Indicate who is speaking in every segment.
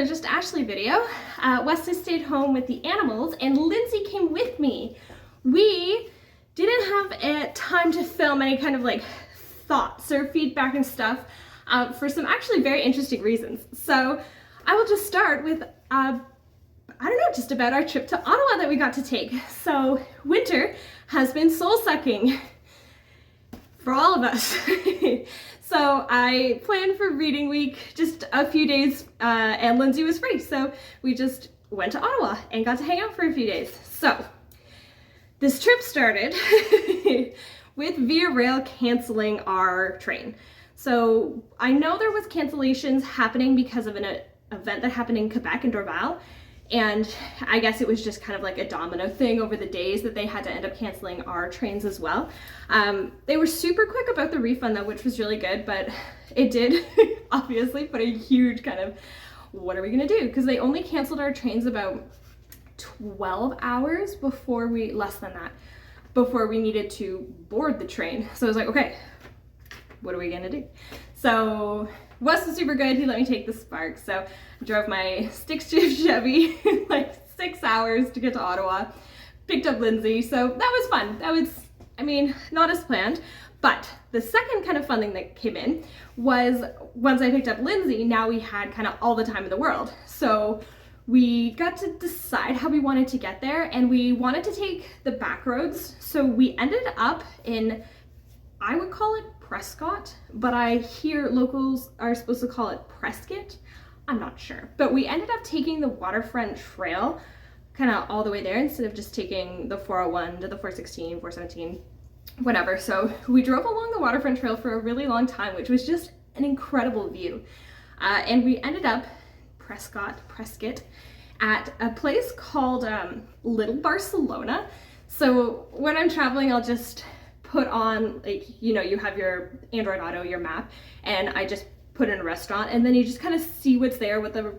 Speaker 1: regular Just Ashley video. Wesley stayed home with the animals and Lindsay came with me. We didn't have time to film any kind of like thoughts or feedback and stuff for some actually very interesting reasons. So I will just start with, I don't know, just about our trip to Ottawa that we got to take. So winter has been soul-sucking for all of us. So I planned for reading week just a few days and Lindsay was free. So we just went to Ottawa and got to hang out for a few days. So this trip started with Via Rail canceling our train. So I know there was cancellations happening because of an event that happened in Quebec and Dorval. And I guess it was just kind of like a domino thing over the days that they had to end up canceling our trains as well. They were super quick about the refund though, which was really good, but it did obviously put a huge kind of, what are we gonna do? Because they only canceled our trains about 12 hours before less than that, before we needed to board the train. So I was like, okay, what are we gonna do? So Wes was super good. He let me take the Spark. So I drove my stick shift Chevy like 6 hours to get to Ottawa, picked up Lindsay. So that was fun. That was, I mean, not as planned. But the second kind of fun thing that came in was once I picked up Lindsay, now we had kind of all the time in the world. So we got to decide how we wanted to get there and we wanted to take the back roads. So we ended up in, I would call it Prescott, but I hear locals are supposed to call it Prescott. I'm not sure, but we ended up taking the waterfront trail kind of all the way there instead of just taking the 401 to the 416, 417, whatever. So we drove along the waterfront trail for a really long time, which was just an incredible view. And we ended up Prescott, at a place called Little Barcelona. So when I'm traveling, I'll just put on, like, you know, you have your Android Auto, your map, and I just put in a restaurant, and then you just kind of see what's there, what the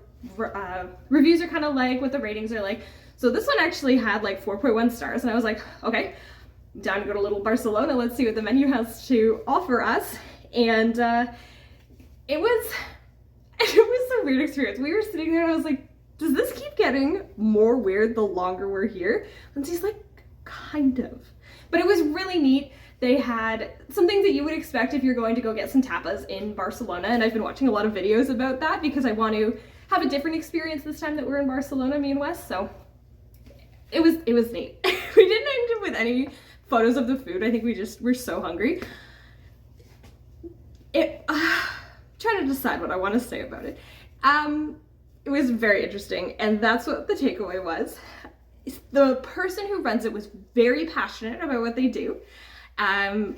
Speaker 1: reviews are kind of like, what the ratings are like. So this one actually had like 4.1 stars, and I was like, okay, down to go to Little Barcelona, let's see what the menu has to offer us. And it was a weird experience. We were sitting there and I was like, does this keep getting more weird the longer we're here? And she's like, kind of. But it was really neat. They had some things that you would expect if you're going to go get some tapas in Barcelona, and I've been watching a lot of videos about that because I want to have a different experience this time that we're in Barcelona, me and Wes, so it was neat. We didn't end up with any photos of the food. I think we just were so hungry. Trying to decide what I want to say about it. It was very interesting, and that's what the takeaway was. The person who runs it was very passionate about what they do. I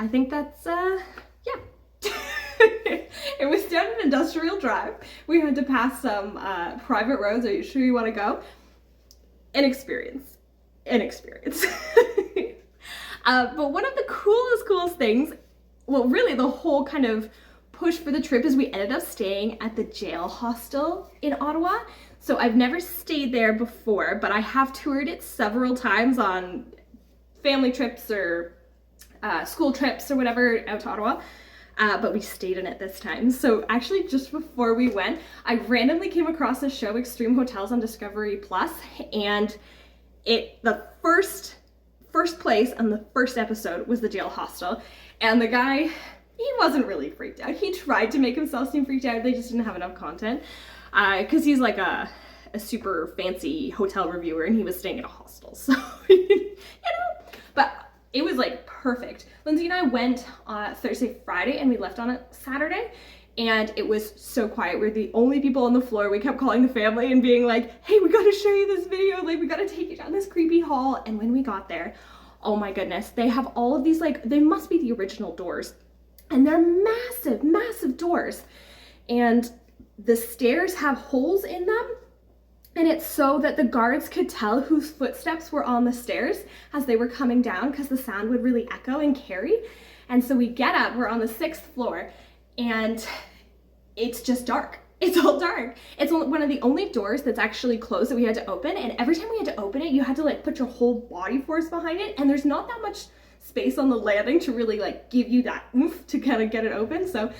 Speaker 1: think that's, yeah. It was down an industrial drive. We had to pass some private roads. Are you sure you want to go? An experience. But one of the coolest things, well, really the whole kind of push for the trip is we ended up staying at the jail hostel in Ottawa. So I've never stayed there before, but I have toured it several times on family trips or school trips or whatever out to Ottawa, but we stayed in it this time. So actually just before we went, I randomly came across the show Extreme Hotels on Discovery Plus, and the first place on the first episode was the jail hostel, and the guy, he wasn't really freaked out. He tried to make himself seem freaked out. They just didn't have enough content. Because he's like a super fancy hotel reviewer and he was staying at a hostel, so you know, but it was like perfect. Lindsay and I went Thursday, Friday, and we left on a Saturday, and it was so quiet. We're the only people on the floor. We kept calling the family and being like, hey, we gotta show you this video, like we gotta take you down this creepy hall. And when we got there, oh my goodness, they have all of these, like, they must be the original doors, and they're massive doors, and the stairs have holes in them, and it's so that the guards could tell whose footsteps were on the stairs as they were coming down, because the sound would really echo and carry. And so we get up, we're on the 6th floor, and it's just dark. It's all dark. It's one of the only doors that's actually closed that we had to open, and every time we had to open it, you had to like put your whole body force behind it, and there's not that much space on the landing to really like give you that oomph to kind of get it open. So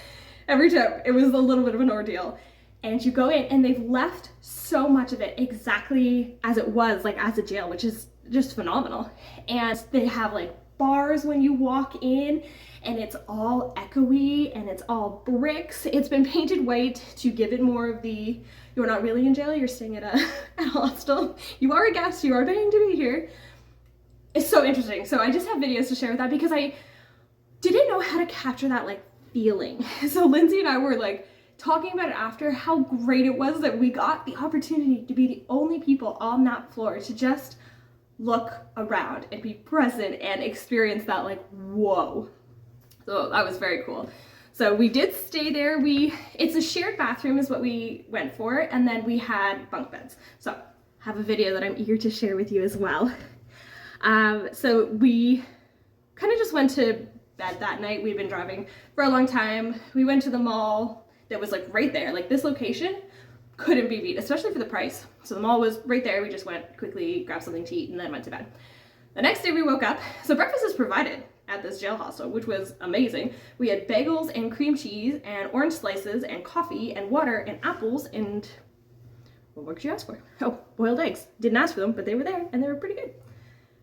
Speaker 1: every time it was a little bit of an ordeal. and you go in and they've left so much of it exactly as it was, like as a jail, which is just phenomenal. And they have like bars when you walk in, and it's all echoey and it's all bricks. It's been painted white to give it more of the, you're not really in jail, you're staying at a hostel. You are a guest, you are paying to be here. It's so interesting. So I just have videos to share with that because I didn't know how to capture that like feeling. So Lindsay and I were like talking about it after, how great it was that we got the opportunity to be the only people on that floor to just look around and be present and experience that like, whoa. So that was very cool. So we did stay there. It's a shared bathroom is what we went for, and then we had bunk beds. So I have a video that I'm eager to share with you as well. So we kind of just went to bed that night. We've been driving for a long time. We went to the mall that was like right there. Like this location couldn't be beat, especially for the price. So the mall was right there. We just went quickly, grabbed something to eat, and then went to bed. The next day we woke up. So breakfast is provided at this jail hostel, which was amazing. We had bagels and cream cheese and orange slices and coffee and water and apples and what could you ask for? Oh, boiled eggs. Didn't ask for them, but they were there and they were pretty good.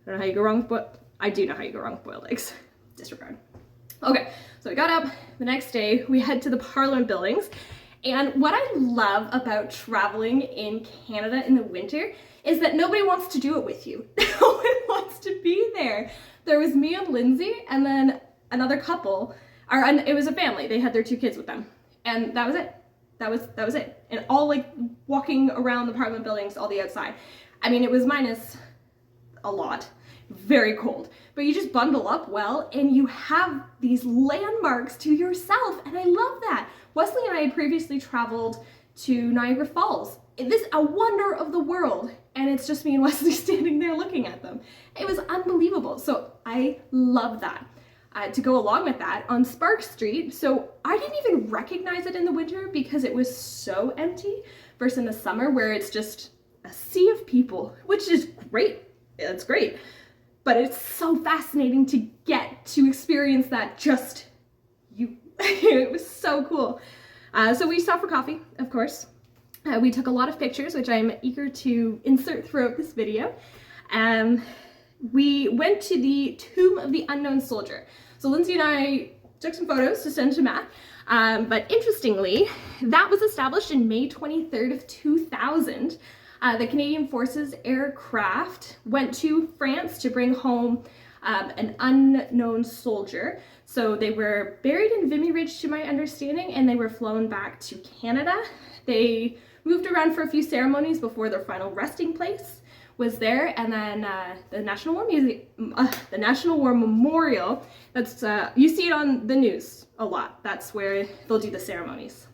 Speaker 1: I don't know how you go wrong with I do know how you go wrong with boiled eggs. Disregard. Okay, so we got up. The next day we head to the Parliament buildings. And what I love about traveling in Canada in the winter is that nobody wants to do it with you. No one wants to be there. There was me and Lindsay and then another couple, and it was a family. They had their 2 kids with them. And that was it. That was it. And all like walking around the Parliament buildings, all the outside. I mean, it was minus a lot, very cold, but you just bundle up well and you have these landmarks to yourself. And I love that. Wesley and I had previously traveled to Niagara Falls. This is a wonder of the world. And it's just me and Wesley standing there looking at them. It was unbelievable. So I love that. To go along with that, on Spark Street, so I didn't even recognize it in the winter because it was so empty versus in the summer where it's just a sea of people, which is great. It's great. But it's so fascinating to get to experience that just you. It was so cool. So we stopped for coffee, of course. We took a lot of pictures, which I'm eager to insert throughout this video. We went to the Tomb of the Unknown Soldier. So Lindsay and I took some photos to send to Matt. But interestingly, that was established in May 23rd of 2000. The Canadian Forces aircraft went to France to bring home an unknown soldier. So they were buried in Vimy Ridge to my understanding, and they were flown back to Canada. They moved around for a few ceremonies before their final resting place was there, and then the National War Museum, the National War Memorial. That's you see it on the news a lot. That's where they'll do the ceremonies.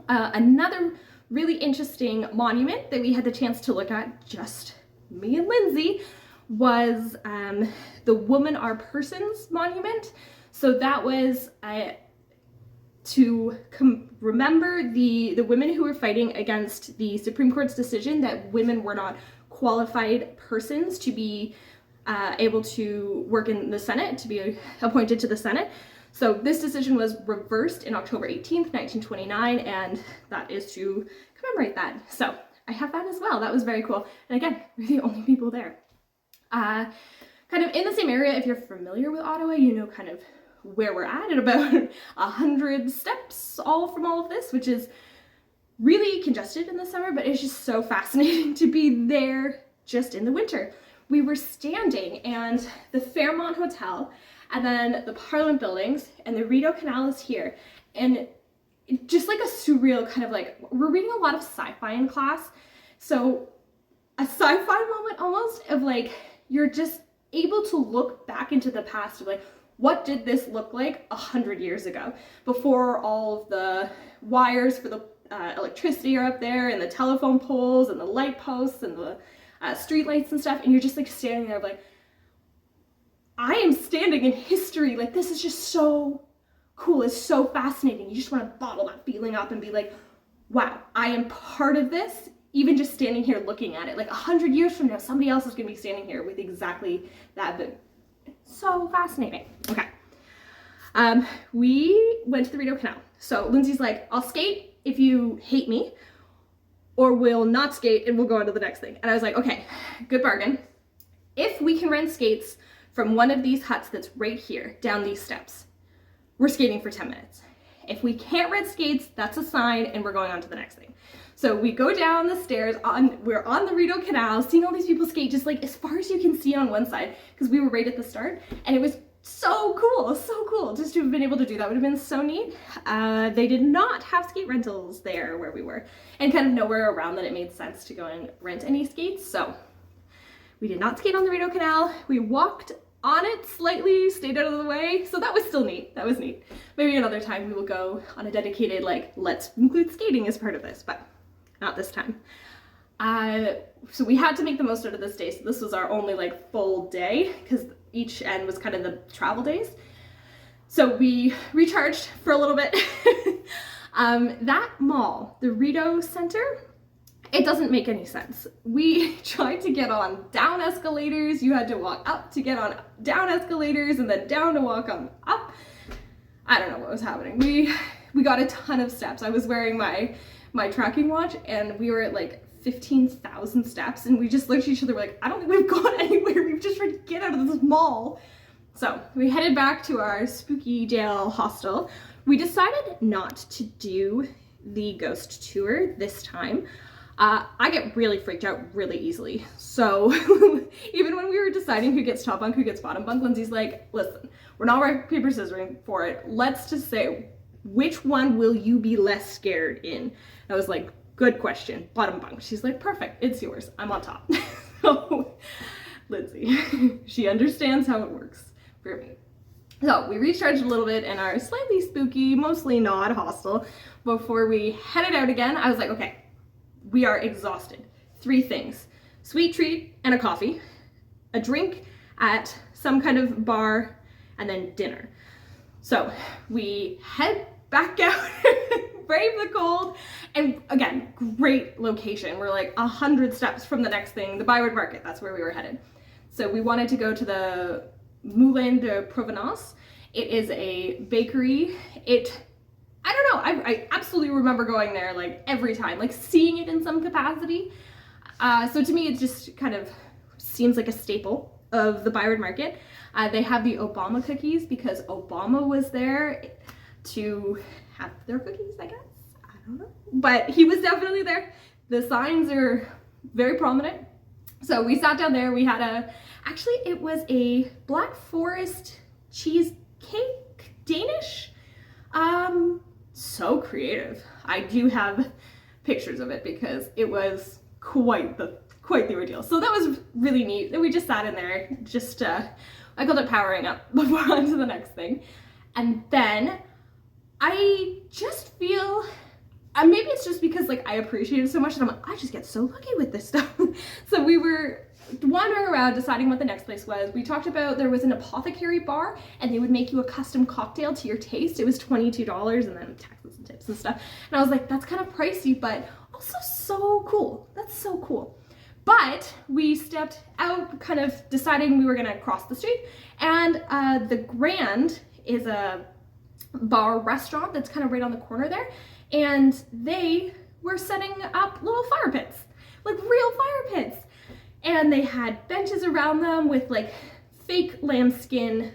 Speaker 1: Another really interesting monument that we had the chance to look at, just me and Lindsay, was the Women Are Persons monument. So that was to remember the women who were fighting against the Supreme Court's decision that women were not qualified persons to be able to work in the Senate, to be appointed to the Senate. So this decision was reversed in October 18th, 1929, and that is to commemorate that. So I have that as well. That was very cool. And again, we're the only people there. Kind of in the same area, if you're familiar with Ottawa, you know kind of where we're at about 100 steps all from all of this, which is really congested in the summer, but it's just so fascinating to be there just in the winter. We were standing, and the Fairmont Hotel, and then the Parliament buildings, and the Rideau Canal is here, and just like a surreal kind of like, we're reading a lot of sci-fi in class, so a sci-fi moment almost of like, you're just able to look back into the past of like, what did this look like 100 years ago, before all of the wires for the electricity are up there, and the telephone poles, and the light posts, and the street lights and stuff, and you're just like standing there like, I am standing in history. Like, this is just so cool. It's so fascinating. You just want to bottle that feeling up and be like, wow, I am part of this, even just standing here looking at it. Like 100 years from now, somebody else is going to be standing here with exactly that. But so fascinating. Okay. We went to the Rideau Canal. So Lindsay's like, I'll skate if you hate me, or we'll not skate and we'll go on to the next thing. And I was like, okay, good bargain. If we can rent skates from one of these huts that's right here, down these steps, we're skating for 10 minutes. If we can't rent skates, that's a sign and we're going on to the next thing. So we go down the stairs, we're on the Rideau Canal, seeing all these people skate just like as far as you can see on one side, because we were right at the start, and it was so cool just to have been able to do that. Would have been so neat. They did not have skate rentals there where we were, and kind of nowhere around that it made sense to go and rent any skates, so we did not skate on the Rideau Canal. We walked on it slightly, stayed out of the way, so that was still neat. That was neat. Maybe another time we will go on a dedicated, like, let's include skating as part of this, but not this time. So we had to make the most out of this day. So this was our only like full day, because each end was kind of the travel days. So we recharged for a little bit. That mall, the Rideau Centre, it doesn't make any sense. We tried to get on down escalators. You had to walk up to get on down escalators and then down to walk on up. I don't know what was happening. We got a ton of steps. I was wearing my tracking watch, and we were at like 15,000 steps, and we just looked at each other like, I don't think we've gone anywhere. We've just tried to get out of this mall. So we headed back to our spooky jail hostel. We decided not to do the ghost tour this time. I get really freaked out really easily. So even when we were deciding who gets top bunk, who gets bottom bunk, Lindsay's like, listen, we're not rock, paper, scissoring for it. Let's just say, which one will you be less scared in? I was like, good question, bottom bunk. She's like, perfect, it's yours, I'm on top. So, Lindsay, she understands how it works for me. So we recharged a little bit in our slightly spooky, mostly not hostel. Before we headed out again, I was like, okay, we are exhausted. 3 things, sweet treat and a coffee, a drink at some kind of bar, and then dinner. So we head back out, brave the cold, and again, great location. We're like 100 steps from the next thing, the Byward Market, that's where we were headed. So we wanted to go to the Moulin de Provenance. It is a bakery. I don't know, I absolutely remember going there like every time, like seeing it in some capacity. So to me, it just kind of seems like a staple of the Byward Market. They have the Obama cookies because Obama was there to have their cookies, I guess. I don't know. But he was definitely there. The signs are very prominent. So we sat down there. We had actually it was a Black Forest cheesecake, Danish. So creative. I do have pictures of it because it was quite the ordeal. So that was really neat. Then we just sat in there, just I called it powering up before on to the next thing. And then I just feel, maybe it's just because like I appreciate it so much that I'm like, I just get so lucky with this stuff. So we were wandering around deciding what the next place was. We talked about there was an apothecary bar and they would make you a custom cocktail to your taste. It was $22 and then taxes and tips and stuff. And I was like, that's kind of pricey, but also so cool. That's so cool. But we stepped out kind of deciding we were gonna cross the street, and the Grand is a bar restaurant that's kind of right on the corner there, and they were setting up little fire pits, like real fire pits. And they had benches around them with like fake lambskin,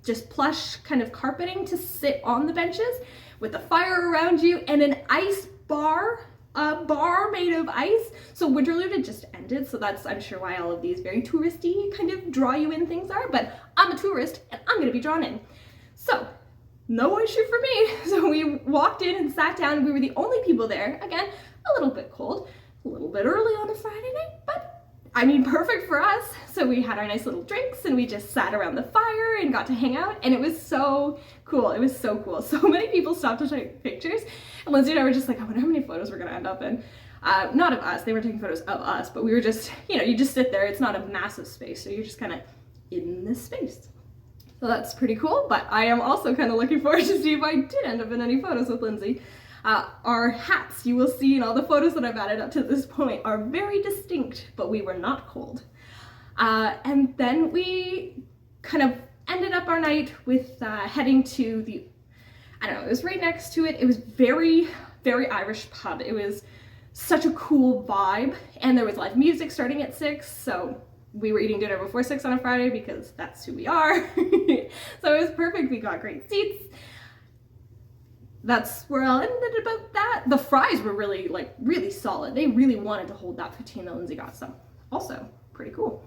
Speaker 1: just plush kind of carpeting to sit on the benches with a fire around you, and an ice bar, a bar made of ice. So Winterlude had just ended, so that's, I'm sure, why all of these very touristy kind of draw you in things are, but I'm a tourist and I'm gonna be drawn in. So no issue for me. So we walked in and sat down. We were the only people there. Again, a little bit cold, a little bit early on a Friday night, but I mean, perfect for us. So we had our nice little drinks and we just sat around the fire and got to hang out, and it was so cool. It was so cool. So many people stopped to take pictures, and Lindsay and I were just like, I wonder how many photos we're gonna end up in. Not of us, they were taking photos of us, but we were just, you know, you just sit there. It's not a massive space, so you're just kind of in this space. So that's pretty cool, but I am also kind of looking forward to see if I did end up in any photos with Lindsay. Our hats, you will see in all the photos that I've added up to this point, are very distinct, but we were not cold. And then we kind of ended up our night with heading to the, I don't know, it was right next to it. It was very, very Irish pub. It was such a cool vibe, and there was live music starting at 6, so we were eating dinner before 6 on a Friday because that's who we are. So it was perfect. We got great seats. That's where I'll end it about that. The fries were really, like, really solid. They really wanted to hold that poutine that Lindsay got, so also pretty cool.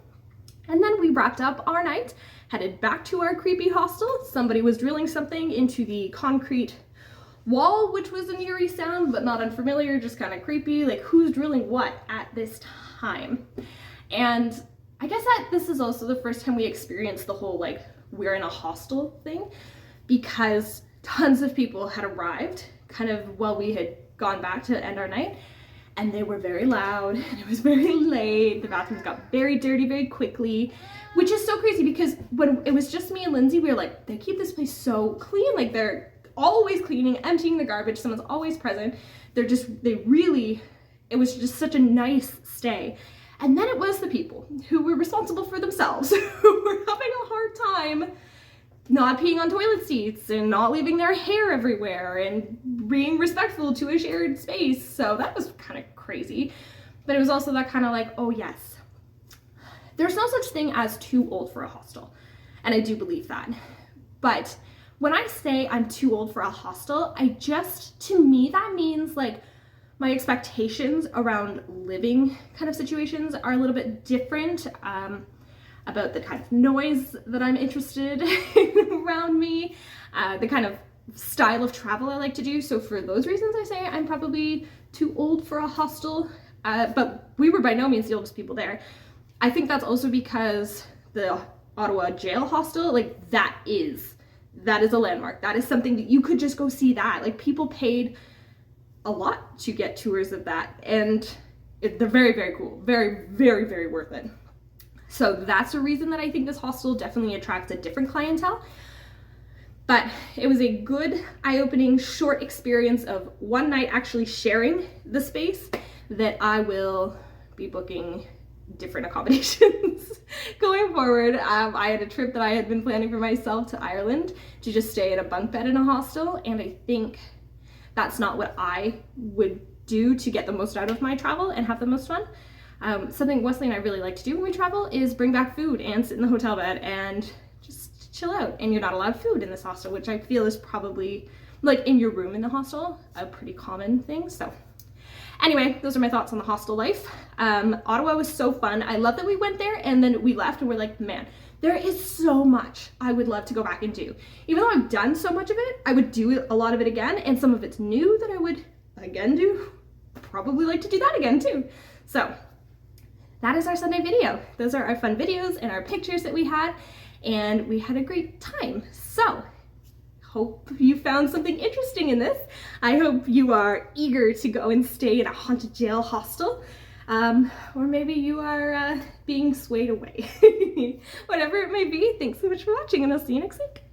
Speaker 1: And then we wrapped up our night, headed back to our creepy hostel. Somebody was drilling something into the concrete wall, which was an eerie sound, but not unfamiliar, just kind of creepy. Like, who's drilling what at this time? And I guess that this is also the first time we experienced the whole, like, we're in a hostel thing, because tons of people had arrived kind of while we had gone back to end our night, and they were very loud, and it was very late. The bathrooms got very dirty very quickly, which is so crazy because when it was just me and Lindsay, we were like, they keep this place so clean. Like, they're always cleaning, emptying the garbage. Someone's always present. It was just such a nice stay. And then it was the people who were responsible for themselves, who were having a hard time not peeing on toilet seats and not leaving their hair everywhere and being respectful to a shared space. So that was kind of crazy. But it was also that kind of like, oh yes, there's no such thing as too old for a hostel. And I do believe that. But when I say I'm too old for a hostel, to me, that means like my expectations around living kind of situations are a little bit different. About the kind of noise that I'm interested in around me, the kind of style of travel I like to do. So for those reasons, I say I'm probably too old for a hostel, but we were by no means the oldest people there. I think that's also because the Ottawa jail hostel, like that is a landmark. That is something that you could just go see that. Like, people paid a lot to get tours of that, and they're very, very cool. Very, very, very worth it. So that's a reason that I think this hostel definitely attracts a different clientele. But it was a good, eye-opening, short experience of one night actually sharing the space that I will be booking different accommodations going forward. I had a trip that I had been planning for myself to Ireland to just stay in a bunk bed in a hostel, and I think that's not what I would do to get the most out of my travel and have the most fun. Something Wesley and I really like to do when we travel is bring back food and sit in the hotel bed and just chill out. And you're not allowed food in this hostel, which I feel is probably, like, in your room in the hostel, a pretty common thing. So anyway, those are my thoughts on the hostel life. Ottawa was so fun. I love that we went there and then we left and we're like, man, there is so much I would love to go back and do. Even though I've done so much of it, I would do a lot of it again, and some of it's new that I would again do. Probably like to do that again too. So that is our Sunday video. Those are our fun videos and our pictures that we had, and we had a great time. So hope you found something interesting in this. I hope you are eager to go and stay in a haunted jail hostel, or maybe you are being swayed away. Whatever it may be, thanks so much for watching, and I'll see you next week.